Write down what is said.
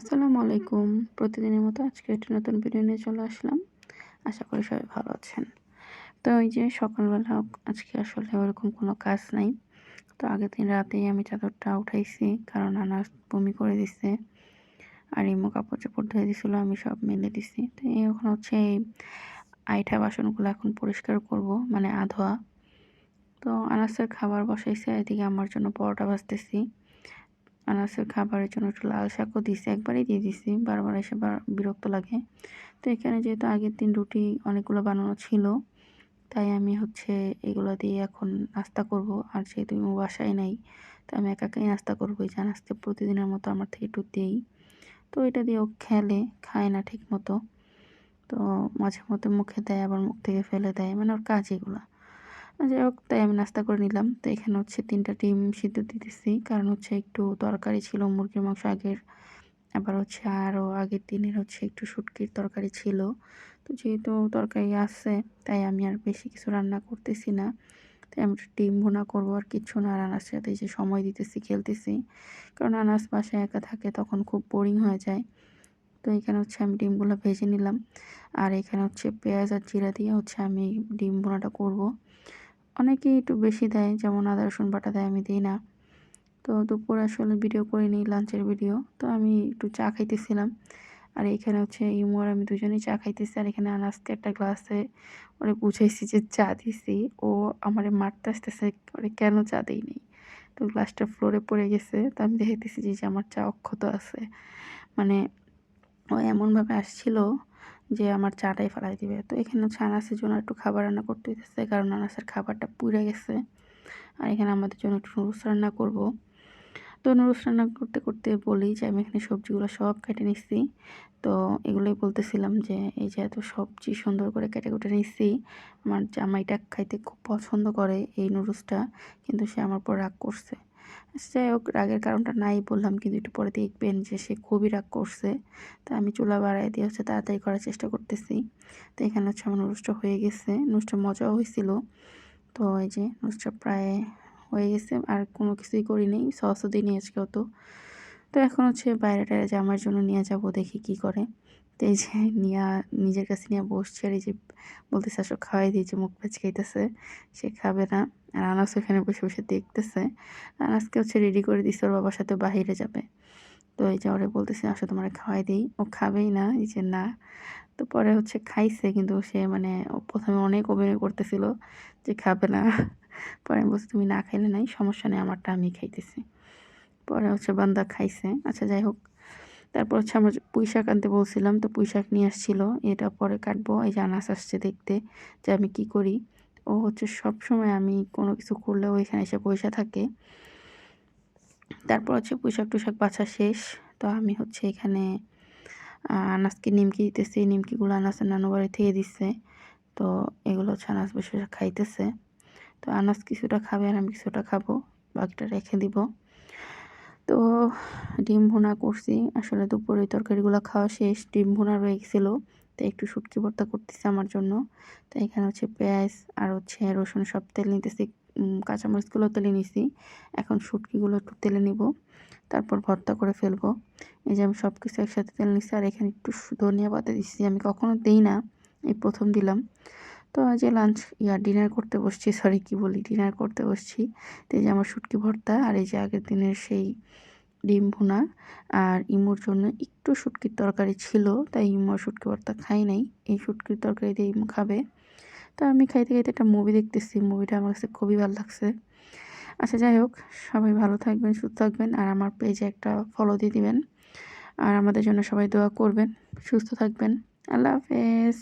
আসসালামু আলাইকুম। প্রতিদিনের মতো আজকে একটা নতুন ভিডিও নিয়ে চলে আসলাম। আশা করি সবাই ভালো আছেন। তো এই যে সকালবেলা আজকে আসলে ওরকম কোনো কাজ নাই। তো আগের দিন রাতেই আমি চাদরটা উঠাইছি। কারণ আনাস বমি করে দিছে। আর ইমু কাপড়-চোপড় ধুয়ে দিছিল, আমি সব মেলে দিছি। তো এখন হচ্ছে এই আইঠা বাসনগুলো এখন পরিষ্কার করব, মানে আধোয়া। তো আনাসের খাবার বসাইছে, এদিকে আমার জন্য পরোটা ভাজতেছি। আনাসের খাবারের জন্য একটু লাল শাকও দিছি, একবারই দিয়ে দিছি, বারবার এসে বিরক্ত লাগে। তো এখানে যেহেতু আগের দিন রুটি অনেকগুলো বানানো ছিল, তাই আমি হচ্ছে এগুলো দিয়ে এখন নাস্তা করব। আর যেহেতু ও বাসায় নাই, তো আমি একা একাই নাস্তা করবো। এই যে আজকে প্রতিদিনের মতো আমার থেকে একটু দিই। তো এটা দিয়ে ও খেলে, খায় না ঠিক মতো। তো মাঝে মধ্যে মুখে দেয়, আবার মুখ থেকে ফেলে দেয়, মানে ওর কাজ এগুলো। যাই হোক, তাই আমি নাস্তা করে নিলাম। তো এখানে হচ্ছে ৩টা ডিম সিদ্ধ দিতেছি, কারণ হচ্ছে একটু তরকারি ছিল মুরগির মাংস আগের, আবার হচ্ছে আরও আগের দিনের হচ্ছে একটু শুটকির তরকারি ছিল। তো যেহেতু তরকারি আছে, তাই আমি আর বেশি কিছু রান্না করতেছি না। তাই আমি একটু ডিম ভুনা করবো, আর কিচ্ছু না। আর আনাসের সাথে যে সময় দিতেছি, খেলতেছি। কারণ আনাস বাসায় একা থাকে, তখন খুব বোরিং হয়ে যায়। তো এখানে হচ্ছে আমি ডিমগুলো ভেজে নিলাম। আর এখানে হচ্ছে পেঁয়াজ আর জিরা দিয়ে হচ্ছে আমি ডিম ভুনাটা করব। অনেকেই একটু বেশি দেয়, যেমন আদা রসুন বাটা দেয়, আমি দিই না। তো দুপুরে আসলে ভিডিও করিনি, লাঞ্চের ভিডিও। তো আমি একটু চা খাইতেছিলাম। আর এখানে হচ্ছে ইমু আর আমি দুজনেই চা খাইতেছি। আর এখানে আনাজকে একটা গ্লাসে ওরে বুঝাইছি যে চা দিছি। ও আমারে মারতে আসতেছে, ওরে কেন চা দেইনি। তো গ্লাসটা ফ্লোরে পড়ে গেছে। তো আমি দেখতেছি যে আমার চা অক্ষত আছে। মানে ও এমনভাবে আসছিল যে আমার চাটাই ফেলাই দিবে। তো এখানে হচ্ছে আনাসের জন্য একটু খাবার রান্না করতে হইতেছে, কারণ আনাসের খাবারটা পুড়ে গেছে। আর এখানে আমাদের জন্য একটু নুডলস রান্না করব। তো নুডলস রান্না করতে করতে বলি যে আমি এখানে সবজিগুলো সব কেটে নিচ্ছি। তো এগুলোই বলতেছিলাম যে এই যে এত সবজি সুন্দর করে কেটে কুটে নিচ্ছি। আমার জামাইটা খাইতে খুব পছন্দ করে এই নুডলসটা, কিন্তু সে আমার উপর রাগ করছে। যাই হোক, রাগের কারণটা নাই বললাম, কিন্তু একটু পরে দেখবেন যে সে খুবই রাগ করছে। তো আমি চুলা বাড়ায় দিয়ে হচ্ছে তাড়াতাড়ি করার চেষ্টা করতেছি। তো এখানে হচ্ছে আমার নুডলসটা হয়ে গেছে। নুডলসটা মজাও হয়েছিল। তো এই যে নুডলসটা প্রায় হয়ে গেছে, আর কোনো কিছুই করি নাই, সসও দিইনি আজকে অত। তো এখন হচ্ছে বাইরে টাইরে জামাইয়ের জন্য নিয়ে যাব, দেখি কি করে। তো এই যে নিজের কাছে নিয়ে বসছে, আর এই যে বলতেছে আসো খাওয়াই দিই, যে মুখ খাইতেছে, সে খাবে না। আর আনাস এখানে বসে বসে দেখতেছে। আনাসকে হচ্ছে রেডি করে দিচ্ছে, ওর বাবার সাথে বাহিরে যাবে। তো এই যে ওরে বলতেছে আসো তোমার খাওয়াই দিই, ও খাবেই না, এই যে না। তো পরে হচ্ছে খাইছে, কিন্তু সে মানে ও প্রথমে অনেক অভিনয় করতেছিল যে খাবে না। পরে আমি বলছি তুমি না খাইলে নাই, সমস্যা নেই, আমারটা আমি খাইতেছি। পরে হচ্ছে বান্দা খাইছে। আচ্ছা যাই হোক, তারপর হচ্ছে আমরা পুঁই শাক আনতে বলছিলাম, তো পুঁই শাক নিয়ে আসছিল, এটা পরে কাটবো। এই যে আনাস আসছে দেখতে যে আমি কি করি। ও হচ্ছে সবসময় আমি কোনো কিছু করলে ওইখানে এসে বসে থাকে। তারপর হচ্ছে পুঁই শাক টুশাক বাছা শেষ। তো আমি হচ্ছে এখানে আনাজকে নিমকি দিতেছি। নিমকিগুলো আনাসের নানু বাড়ি থেকে দিচ্ছে। তো এগুলো হচ্ছে আনাস বসে বসে খাইতেছে। তো আনাস কিছুটা খাবে, আর আমি কিছুটা খাবো, বাকিটা রেখে দিব। তো ডিম ভুনা করছি, আসলে দুপুরে তরকারিগুলো খাওয়া শেষ, ডিম ভুনা রয়ে গেছিলো। তো একটু শুটকি ভর্তা করতেছি আমার জন্য। তো এখানে হচ্ছে পেঁয়াজ আর হচ্ছে রসুন সব তেল নিতেছি, কাঁচামরিচগুলো তেলে নিছি। এখন শুটকিগুলো একটু তেলে নিব, তারপর ভর্তা করে ফেলবো। এই যে আমি সব কিছু একসাথে তেল নিচ্ছি, আর এখানে একটু ধনিয়া পাতা দিচ্ছি, আমি কখনো দিই না, এই প্রথম দিলাম। তো আজ যে ডিনার করতে বসছি, সরি কি বলি, ডিনার করতে বসছি। তো এই যে আমার শুটকি ভর্তা, আর এই যে আগের দিনের সেই ডিম ভুনা। আর ইমুর জন্য একটু শুটকির তরকারি ছিল, তাই ইমু আর শুটকি ভর্তা খাই নাই, এই শুটকির তরকারি দিয়ে ইমু খাবে। তো আমি খাইতে খাইতে একটা মুভি দেখতেছি, মুভিটা আমার কাছে খুবই ভালো লাগছে। আচ্ছা যাই হোক, সবাই ভালো থাকবেন, সুস্থ থাকবেন, আর আমার পেজে একটা ফলো দিয়ে দিবেন। আর আমাদের জন্য সবাই দোয়া করবেন। সুস্থ থাকবেন। আল্লাহ হাফেজ।